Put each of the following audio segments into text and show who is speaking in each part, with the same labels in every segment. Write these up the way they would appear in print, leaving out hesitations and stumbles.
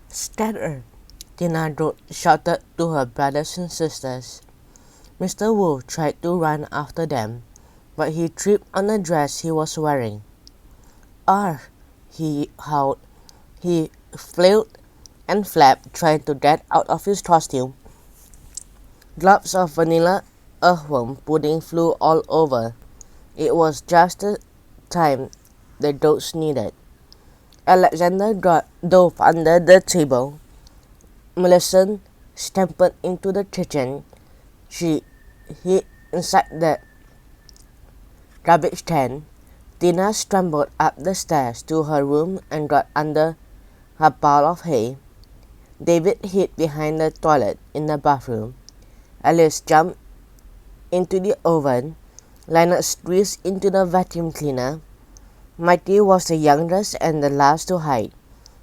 Speaker 1: Scatter! Tina shouted to her brothers and sisters. Mr. Wolf tried to run after them, but he tripped on the dress he was wearing. "Arr!" he howled. He flailed and flapped, trying to get out of his costume. Globs of vanilla earthworm pudding flew all over. It was just the time the dogs needed. Alexander dove under the table. Millicent stamped into the kitchen. She hid inside the garbage can. Tina scrambled up the stairs to her room and got under her pile of hay. David hid behind the toilet in the bathroom. Alice jumped into the oven. Leonard squeezed into the vacuum cleaner. Mikey was the youngest and the last to hide.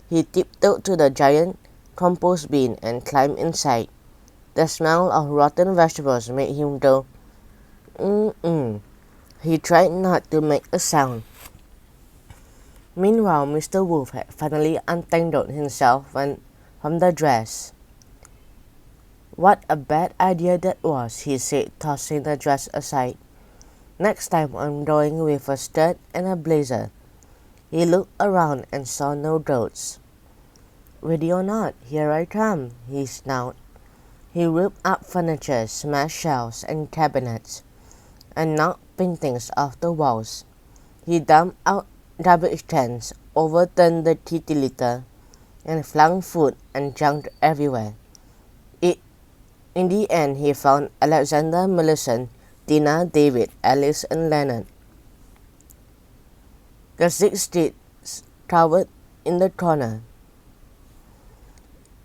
Speaker 1: He tiptoed to the giant compost bin and climbed inside. The smell of rotten vegetables made him go, mm-mm. He tried not to make a sound. Meanwhile, Mr. Wolf had finally untangled himself from the dress. "What a bad idea that was," he said, tossing the dress aside. "Next time I'm going with a skirt and a blazer." He looked around and saw no goats. "Ready or not, here I come," he snarled. He ripped up furniture, smashed shelves and cabinets, and knocked paintings off the walls. He dumped out garbage cans, overturned the kitty litter, and flung food and junk everywhere. In the end, he found Alexander, Millicent, Tina, David, Alice, and Leonard. The 6 kids cowered in the corner.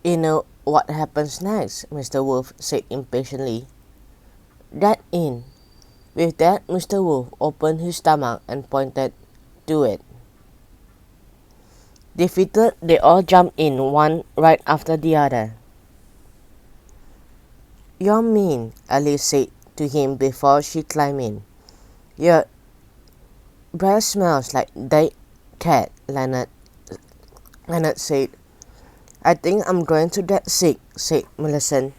Speaker 1: "You know what happens next," Mr. Wolf said impatiently. "Get in." With that, Mr. Wolf opened his stomach and pointed to it. Defeated, they all jumped in, one right after the other. "You're mean," Alice said to him before she climbed in. "Your breath smells like dead cat," Leonard said. "I think I'm going to get sick," said Millicent.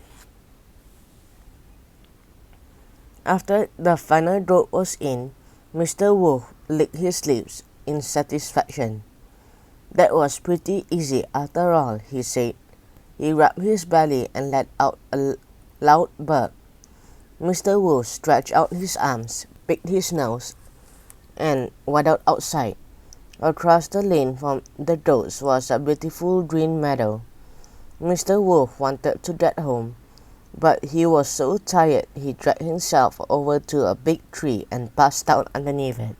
Speaker 1: After the final goat was in, Mr. Wolf licked his lips in satisfaction. "That was pretty easy after all," he said. He rubbed his belly and let out a loud burp. Mr. Wolf stretched out his arms, picked his nose, and waddled outside. Across the lane from the goats was a beautiful green meadow. Mr. Wolf wanted to get home, but he was so tired he dragged himself over to a big tree and passed out underneath it.